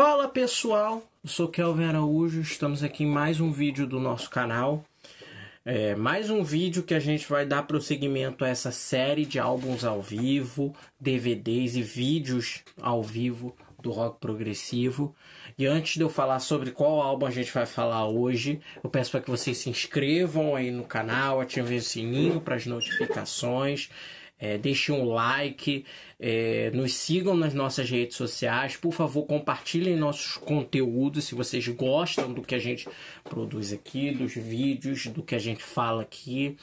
Fala pessoal, eu sou Kelvin Araújo, estamos aqui em mais um vídeo do nosso canal. Mais um vídeo que a gente vai dar prosseguimento a essa série de álbuns ao vivo, DVDs e vídeos ao vivo do rock progressivo. E antes de eu falar sobre qual álbum a gente vai falar hoje, eu peço para que vocês se inscrevam aí no canal, ativem o sininho para as notificações. Deixem um like, nos sigam nas nossas redes sociais, por favor compartilhem nossos conteúdos se vocês gostam do que a gente produz aqui, dos vídeos, do que a gente fala aqui.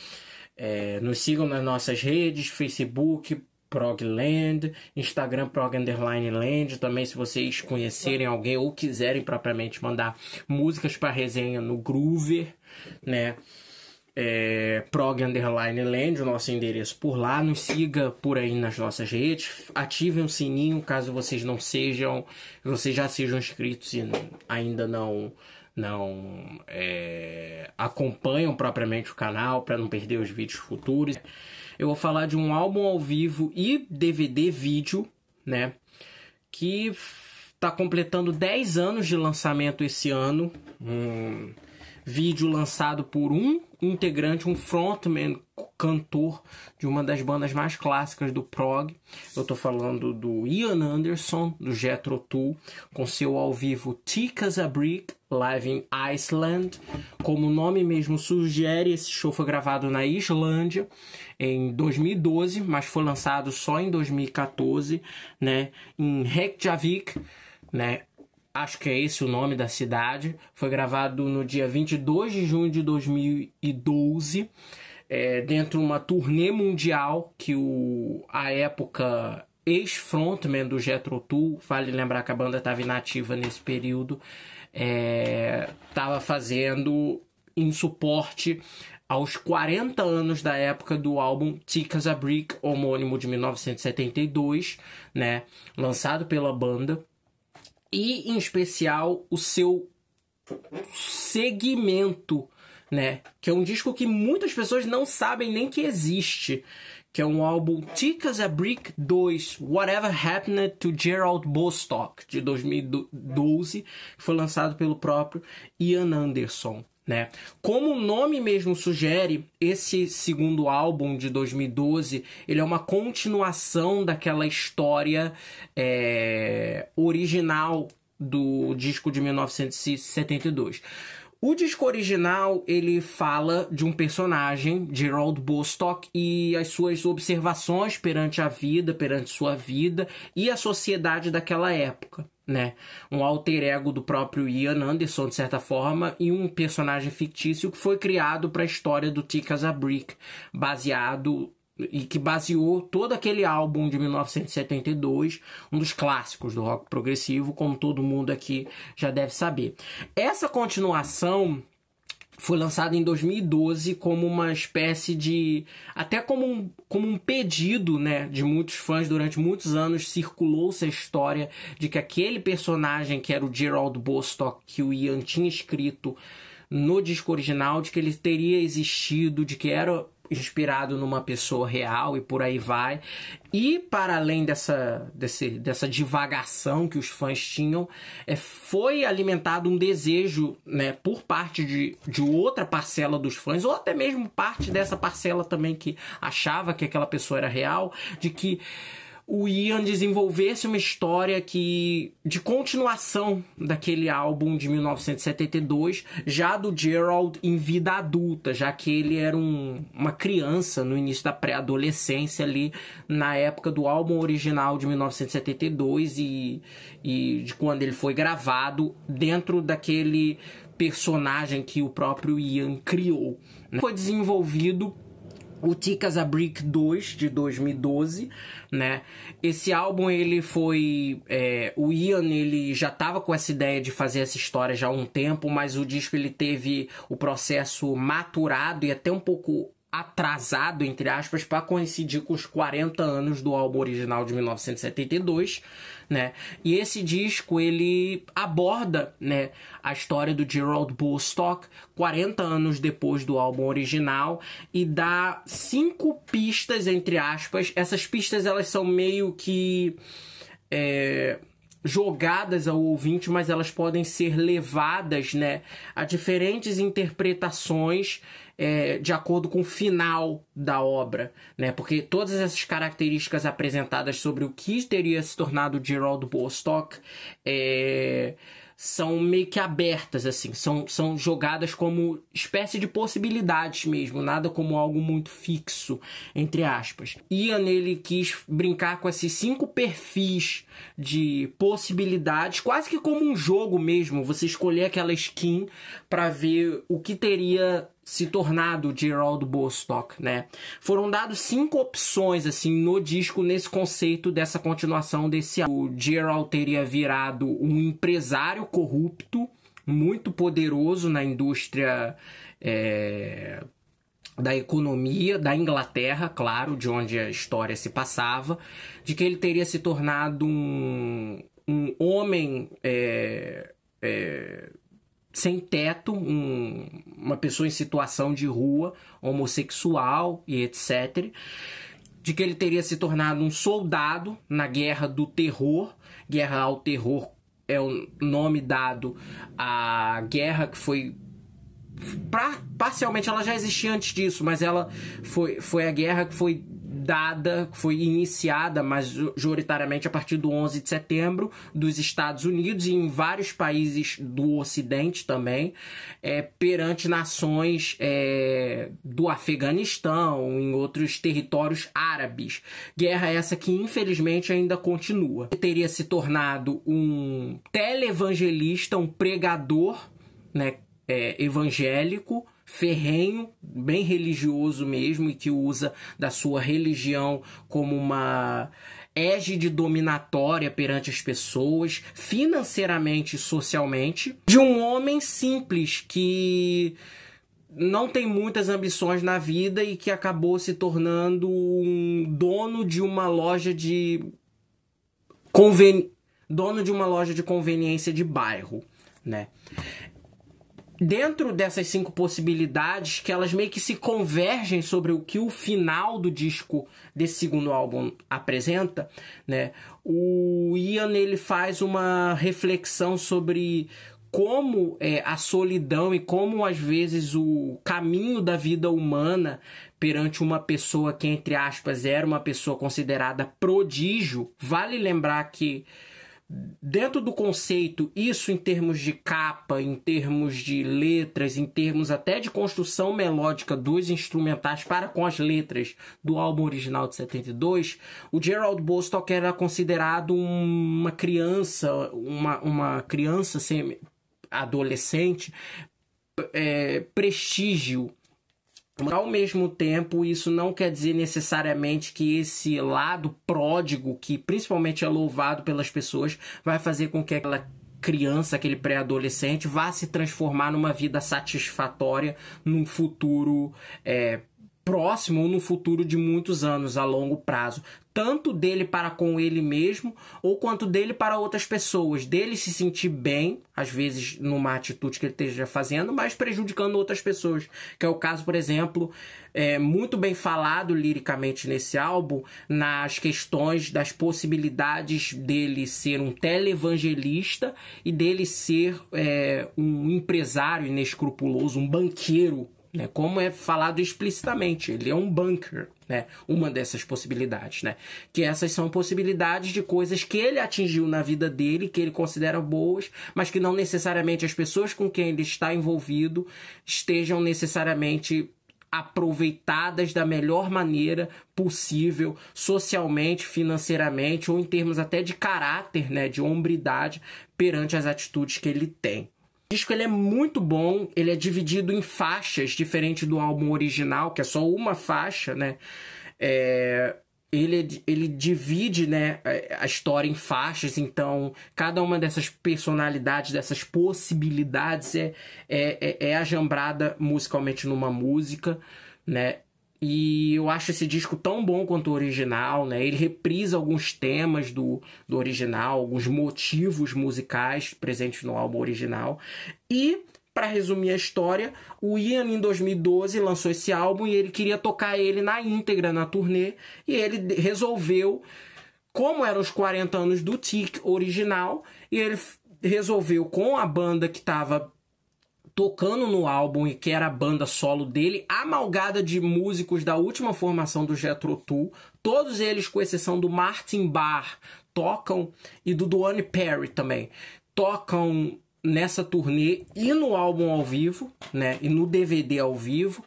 Nos sigam nas nossas redes, Facebook, Progland, Instagram Prog_Land, também se vocês conhecerem alguém ou quiserem propriamente mandar músicas para resenha no Groover, né? Prog_Land, o nosso endereço por lá. Nos siga por aí nas nossas redes, ativem o sininho caso vocês já sejam inscritos e ainda não acompanham propriamente o canal para não perder os vídeos futuros. Eu vou falar de um álbum ao vivo e DVD vídeo, né, que está completando 10 anos de lançamento esse ano. Vídeo lançado por um integrante, um frontman, cantor de uma das bandas mais clássicas do prog. Eu tô falando do Ian Anderson, do Jethro Tull, com seu ao vivo Thick as a Brick, live in Iceland. Como o nome mesmo sugere, esse show foi gravado na Islândia em 2012, mas foi lançado só em 2014, né, em Reykjavik, né? Acho que é esse o nome da cidade. Foi gravado no dia 22 de junho de 2012, dentro de uma turnê mundial que a época ex-frontman do Jethro Tull, vale lembrar que a banda estava inativa nesse período, estava fazendo em suporte aos 40 anos da época do álbum Thick as a Brick, homônimo de 1972, né, lançado pela banda. E, em especial, o seu segmento, né? Que é um disco que muitas pessoas não sabem nem que existe. Que é um álbum Thick as a Brick 2, Whatever Happened to Gerald Bostock, de 2012, que foi lançado pelo próprio Ian Anderson, né? Como o nome mesmo sugere, esse segundo álbum de 2012, ele é uma continuação daquela história original do disco de 1972. O disco original, ele fala de um personagem, Gerald Bostock, e as suas observações perante a vida, perante sua vida e a sociedade daquela época, né? Um alter ego do próprio Ian Anderson, de certa forma, e um personagem fictício que foi criado para a história do Thick as a Brick, que baseou todo aquele álbum de 1972, um dos clássicos do rock progressivo, como todo mundo aqui já deve saber. Essa continuação foi lançada em 2012 como uma espécie de... até como um pedido, né, de muitos fãs. Durante muitos anos circulou-se a história de que aquele personagem que era o Gerald Bostock, que o Ian tinha escrito no disco original, de que ele teria existido, de que era inspirado numa pessoa real e por aí vai. E para além dessa divagação que os fãs tinham, foi alimentado um desejo, né, por parte de outra parcela dos fãs, ou até mesmo parte dessa parcela também que achava que aquela pessoa era real, de que o Ian desenvolvesse uma história de continuação daquele álbum de 1972, já do Gerald em vida adulta, já que ele era uma criança no início da pré-adolescência ali, na época do álbum original de 1972 e de quando ele foi gravado dentro daquele personagem que o próprio Ian criou, né? Foi desenvolvido o Thick as a Brick 2, de 2012, né? Esse álbum, ele foi... o Ian, ele já estava com essa ideia de fazer essa história já há um tempo, mas o disco, ele teve o processo maturado e até um pouco atrasado, entre aspas, para coincidir com os 40 anos do álbum original de 1972, né? E esse disco, ele aborda, né, a história do Gerald Bostock 40 anos depois do álbum original e dá 5 pistas, entre aspas. Essas pistas, elas são meio que jogadas ao ouvinte, mas elas podem ser levadas, né, a diferentes interpretações de acordo com o final da obra, né? Porque todas essas características apresentadas sobre o que teria se tornado Gerald Bostock são meio que abertas, assim, são jogadas como espécie de possibilidades mesmo, nada como algo muito fixo, entre aspas. Ian, ele quis brincar com esses 5 perfis de possibilidades, quase que como um jogo mesmo, você escolher aquela skin para ver o que teria se tornado Gerald Bostock, né? Foram dados 5 opções, assim, no disco, nesse conceito dessa continuação desse álbum. O Gerald teria virado um empresário corrupto, muito poderoso na indústria da economia da Inglaterra, claro, de onde a história se passava, de que ele teria se tornado um homem sem teto, uma pessoa em situação de rua, homossexual e etc. De que ele teria se tornado um soldado na Guerra do Terror. Guerra ao Terror é o nome dado à guerra que foi... Parcialmente ela já existia antes disso, mas ela foi a guerra que foi dada, foi iniciada majoritariamente a partir do 11 de setembro dos Estados Unidos e em vários países do Ocidente também, perante nações do Afeganistão, em outros territórios árabes. Guerra essa que infelizmente ainda continua. Ele teria se tornado um televangelista, um pregador, né, evangélico, ferrenho, bem religioso mesmo, e que usa da sua religião como uma égide dominatória perante as pessoas, financeiramente e socialmente, de um homem simples que não tem muitas ambições na vida e que acabou se tornando um dono de uma loja de conveniência de bairro, né? Dentro dessas 5 possibilidades, que elas meio que se convergem sobre o que o final do disco desse segundo álbum apresenta, né? O Ian, ele faz uma reflexão sobre como a solidão e como às vezes o caminho da vida humana perante uma pessoa que, entre aspas, era uma pessoa considerada prodígio. Vale lembrar que dentro do conceito, isso em termos de capa, em termos de letras, em termos até de construção melódica dos instrumentais para com as letras do álbum original de 72, o Gerald Bostock era considerado uma criança, uma criança adolescente, prestígio. Ao mesmo tempo, isso não quer dizer necessariamente que esse lado pródigo, que principalmente é louvado pelas pessoas, vai fazer com que aquela criança, aquele pré-adolescente, vá se transformar numa vida satisfatória num futuro próximo ou no futuro de muitos anos, a longo prazo. Tanto dele para com ele mesmo, ou quanto dele para outras pessoas. Dele se sentir bem, às vezes numa atitude que ele esteja fazendo, mas prejudicando outras pessoas. Que é o caso, por exemplo, muito bem falado liricamente nesse álbum, nas questões das possibilidades dele ser um televangelista e dele ser um empresário inescrupuloso, um banqueiro, né, como é falado explicitamente, ele é um banker, né, uma dessas possibilidades, né, que essas são possibilidades de coisas que ele atingiu na vida dele, que ele considera boas, mas que não necessariamente as pessoas com quem ele está envolvido estejam necessariamente aproveitadas da melhor maneira possível, socialmente, financeiramente, ou em termos até de caráter, né, de hombridade perante as atitudes que ele tem. O disco ele é muito bom, ele é dividido em faixas, diferente do álbum original, que é só uma faixa, né? Ele divide, né, a história em faixas, então cada uma dessas personalidades, dessas possibilidades é ajambrada musicalmente numa música, né? E eu acho esse disco tão bom quanto o original, né? Ele reprisa alguns temas do original, alguns motivos musicais presentes no álbum original. E, para resumir a história, o Ian, em 2012, lançou esse álbum e ele queria tocar ele na íntegra, na turnê. E ele resolveu como eram os 40 anos do Tic original, e ele resolveu, com a banda que estava tocando no álbum e que era a banda solo dele, amalgada de músicos da última formação do Jethro Tull, todos eles, com exceção do Martin Barre, tocam, e do Duane Perry também, tocam nessa turnê e no álbum ao vivo, né, e no DVD ao vivo,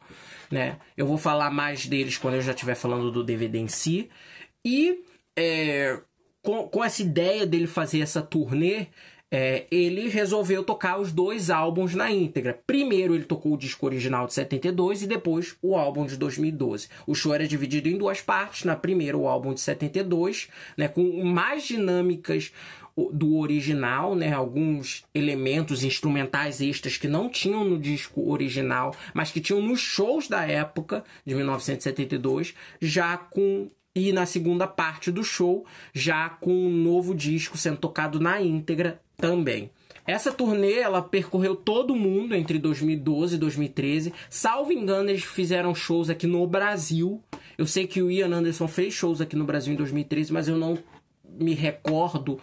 né. Eu vou falar mais deles quando eu já estiver falando do DVD em si. E com essa ideia dele fazer essa turnê, ele resolveu tocar os dois álbuns na íntegra. Primeiro ele tocou o disco original de 72 e depois o álbum de 2012. O show era dividido em duas partes. Na primeira, o álbum de 72, né, com mais dinâmicas do original, né, alguns elementos instrumentais extras que não tinham no disco original, mas que tinham nos shows da época de 1972, e na segunda parte do show, já com um novo disco sendo tocado na íntegra também. Essa turnê, ela percorreu todo o mundo entre 2012 e 2013. Salvo engano, eles fizeram shows aqui no Brasil. Eu sei que o Ian Anderson fez shows aqui no Brasil em 2013, mas eu não me recordo,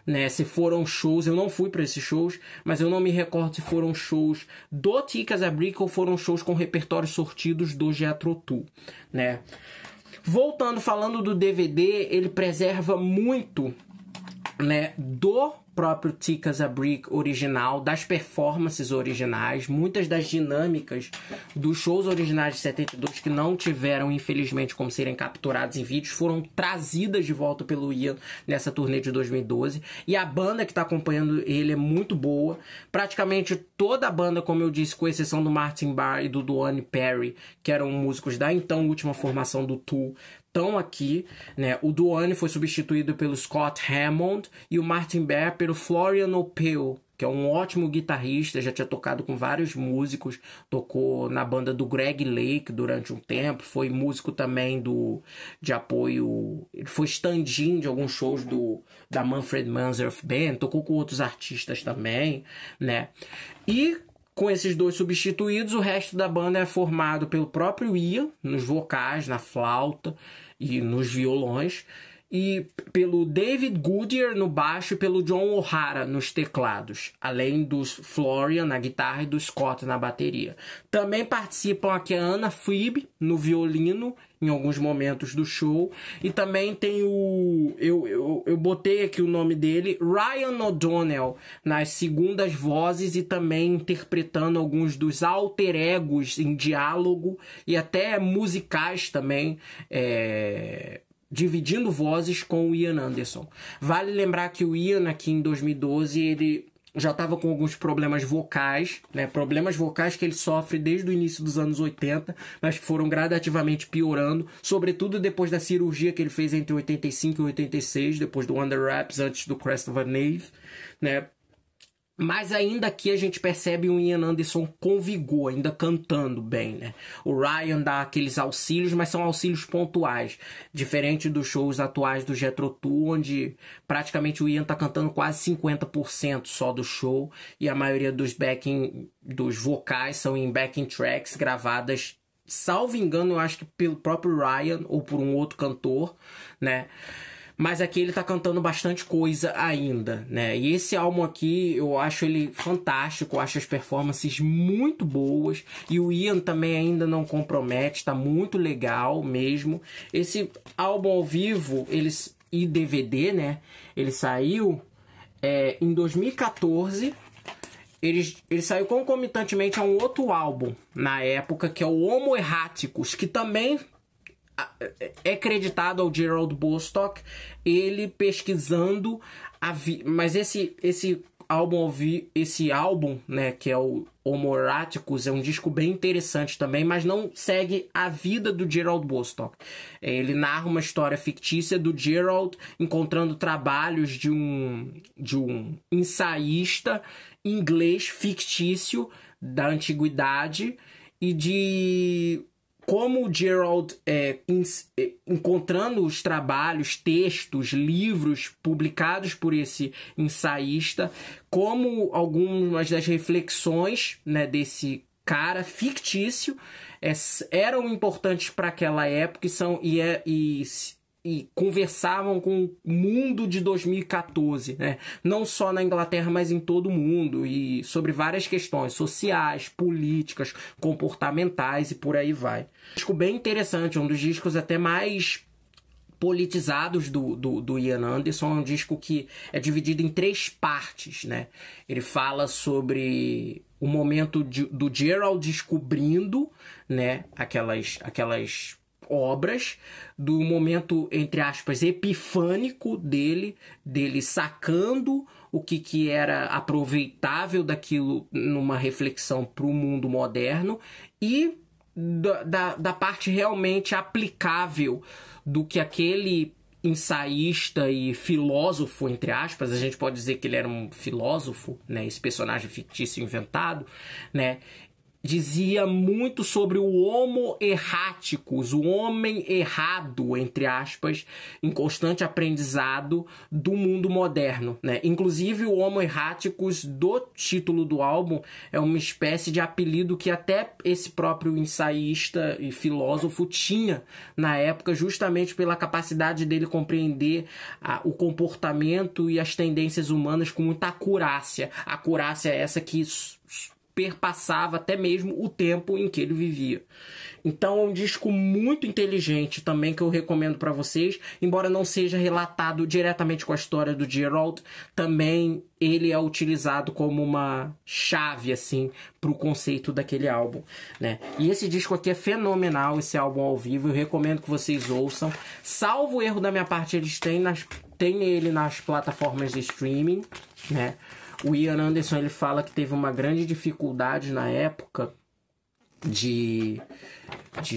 né, se foram shows. Eu não fui para esses shows, mas eu não me recordo se foram shows do Tic as a Brick ou foram shows com repertórios sortidos do Jethro Tull, né? Voltando, falando do DVD, ele preserva muito, né, do próprio Tic as a Brick original, das performances originais, muitas das dinâmicas dos shows originais de 72 que não tiveram, infelizmente, como serem capturados em vídeos, foram trazidas de volta pelo Ian nessa turnê de 2012. E a banda que está acompanhando ele é muito boa. Praticamente toda a banda, como eu disse, com exceção do Martin Barre e do Duane Perry, que eram músicos da então última formação do Tool, estão aqui, né? O Duane foi substituído pelo Scott Hammond e o Martin Barre pelo Florian Opel, que é um ótimo guitarrista, já tinha tocado com vários músicos, tocou na banda do Greg Lake durante um tempo, foi músico também de apoio, ele foi stand-in de alguns shows da Manfred Mann Earth Band, tocou com outros artistas também, né? E com esses dois substituídos, o resto da banda é formado pelo próprio Ian, nos vocais, na flauta e nos violões, e pelo David Goodyear no baixo e pelo John O'Hara nos teclados, além dos Florian na guitarra e do Scott na bateria. Também participam aqui a Anna Phoebe no violino em alguns momentos do show, e também tem eu botei aqui o nome dele, Ryan O'Donnell, nas segundas vozes e também interpretando alguns dos alter egos em diálogo e até musicais também, dividindo vozes com o Ian Anderson. Vale lembrar que o Ian aqui em 2012 ele já estava com alguns problemas vocais, né? Problemas vocais que ele sofre desde o início dos anos 80, mas que foram gradativamente piorando, sobretudo depois da cirurgia que ele fez entre 85 e 86, depois do Under Wraps, antes do Crest of a Knave, né? Mas ainda aqui a gente percebe o Ian Anderson com vigor, ainda cantando bem, né? O Ryan dá aqueles auxílios, mas são auxílios pontuais. Diferente dos shows atuais do Jethro Tull, onde praticamente o Ian tá cantando quase 50% só do show. E a maioria dos vocais são em backing tracks gravadas, salvo engano, eu acho que pelo próprio Ryan ou por um outro cantor, né? Mas aqui ele tá cantando bastante coisa ainda, né? E esse álbum aqui, eu acho ele fantástico, eu acho as performances muito boas. E o Ian também ainda não compromete, tá muito legal mesmo. Esse álbum ao vivo e DVD, né? Ele saiu em 2014. Ele saiu concomitantemente a um outro álbum na época, que é o Homo Erraticus, que também é creditado ao Gerald Bostock, ele pesquisando mas esse álbum, né, que é o Homo Erraticus, é um disco bem interessante também, mas não segue a vida do Gerald Bostock. Ele narra uma história fictícia do Gerald encontrando trabalhos de um ensaísta inglês fictício da antiguidade e de como o Gerald, encontrando os trabalhos, textos, livros publicados por esse ensaísta, como algumas das reflexões, né, desse cara fictício eram importantes para aquela época e conversavam com o mundo de 2014, né? Não só na Inglaterra, mas em todo o mundo, e sobre várias questões sociais, políticas, comportamentais e por aí vai. Disco bem interessante, um dos discos até mais politizados do Ian Anderson. É um disco que é dividido em 3 partes, né? Ele fala sobre o momento do Gerald descobrindo, né, aquelas obras, do momento, entre aspas, epifânico dele sacando o que era aproveitável daquilo numa reflexão para o mundo moderno, e da parte realmente aplicável do que aquele ensaísta e filósofo, entre aspas, a gente pode dizer que ele era um filósofo, né, esse personagem fictício inventado, né, dizia muito sobre o homo erraticus, o homem errado, entre aspas, em constante aprendizado do mundo moderno, né? Inclusive o homo erraticus do título do álbum é uma espécie de apelido que até esse próprio ensaísta e filósofo tinha na época, justamente pela capacidade dele compreender o comportamento e as tendências humanas com muita acurácia. A acurácia é essa que perpassava até mesmo o tempo em que ele vivia. Então é um disco muito inteligente também, que eu recomendo para vocês, embora não seja relatado diretamente com a história do Gerald, também ele é utilizado como uma chave assim para o conceito daquele álbum, né? E esse disco aqui é fenomenal, esse álbum ao vivo, eu recomendo que vocês ouçam. Salvo erro da minha parte, eles têm ele nas plataformas de streaming, né? O Ian Anderson, ele fala que teve uma grande dificuldade na época de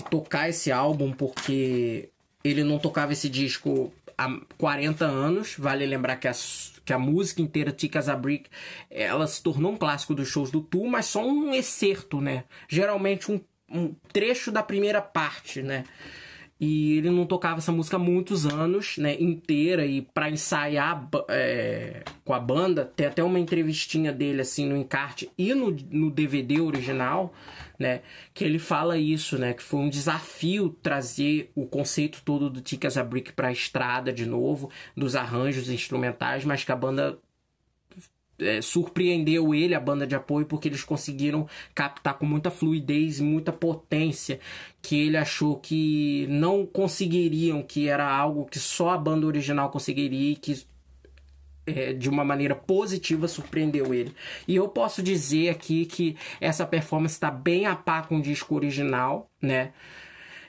tocar esse álbum, porque ele não tocava esse disco há 40 anos. Vale lembrar que a música inteira, Thick as a Brick, ela se tornou um clássico dos shows do Tool, mas só um excerto, né? Geralmente um trecho da primeira parte, né? E ele não tocava essa música há muitos anos, né, inteira, e para ensaiar com a banda, tem até uma entrevistinha dele assim no encarte e no DVD original, né, que ele fala isso, né, que foi um desafio trazer o conceito todo do Thick as a Brick para a estrada de novo, dos arranjos instrumentais, mas que a banda surpreendeu ele, a banda de apoio, porque eles conseguiram captar com muita fluidez e muita potência que ele achou que não conseguiriam, que era algo que só a banda original conseguiria, e que de uma maneira positiva surpreendeu ele. E eu posso dizer aqui que essa performance está bem a par com o disco original, né?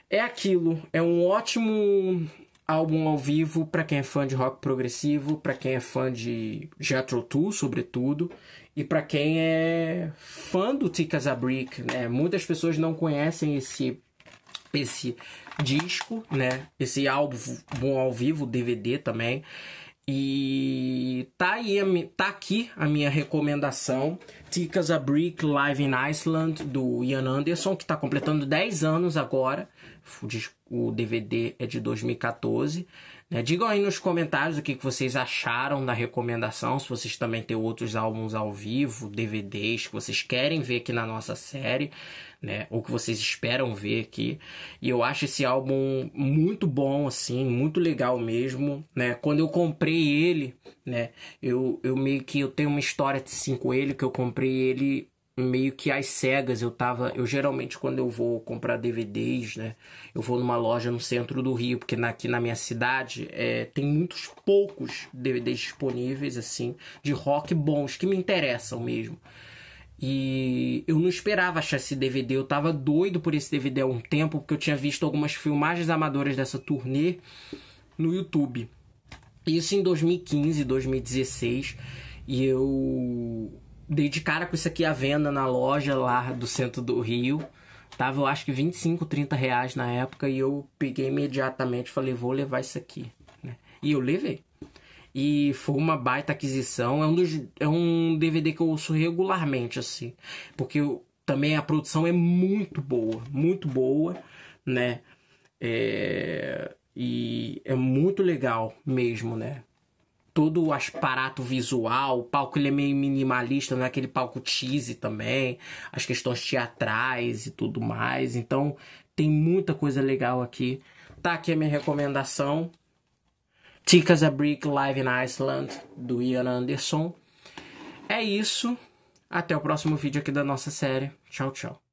É aquilo, é um ótimo álbum ao vivo para quem é fã de rock progressivo, para quem é fã de Jethro Tull, sobretudo, e para quem é fã do Thick as a Brick, né? Muitas pessoas não conhecem esse disco, né? Esse álbum ao vivo, DVD também. E tá aqui a minha recomendação, Thick as a Brick Live in Iceland, do Ian Anderson, que está completando 10 anos agora. O DVD é de 2014, né? Digam aí nos comentários o que vocês acharam da recomendação, se vocês também têm outros álbuns ao vivo, DVDs que vocês querem ver aqui na nossa série, né? Ou que vocês esperam ver aqui. E eu acho esse álbum muito bom, assim, muito legal mesmo, né? Quando eu comprei ele, né, eu meio que eu tenho uma história assim com ele, que eu comprei ele meio que às cegas. Eu geralmente, quando eu vou comprar DVDs, né, eu vou numa loja no centro do Rio, porque aqui na minha cidade tem poucos DVDs disponíveis, assim, de rock bons, que me interessam mesmo. E eu não esperava achar esse DVD, eu tava doido por esse DVD há um tempo, porque eu tinha visto algumas filmagens amadoras dessa turnê no YouTube. Isso em 2015, 2016, e eu dei de cara com isso aqui à venda na loja lá do centro do Rio. Tava, eu acho que 25, 30 reais na época, e eu peguei imediatamente, falei, vou levar isso aqui, né? E eu levei. E foi uma baita aquisição. É um DVD que eu ouço regularmente, assim, porque também a produção é muito boa, né? E é muito legal mesmo, né? Todo o aparato visual, o palco ele é meio minimalista, não é aquele palco cheesy também, as questões teatrais e tudo mais. Então tem muita coisa legal aqui. Tá aqui a minha recomendação, Thick as a Brick Live in Iceland, do Ian Anderson. É isso. Até o próximo vídeo aqui da nossa série. Tchau, tchau.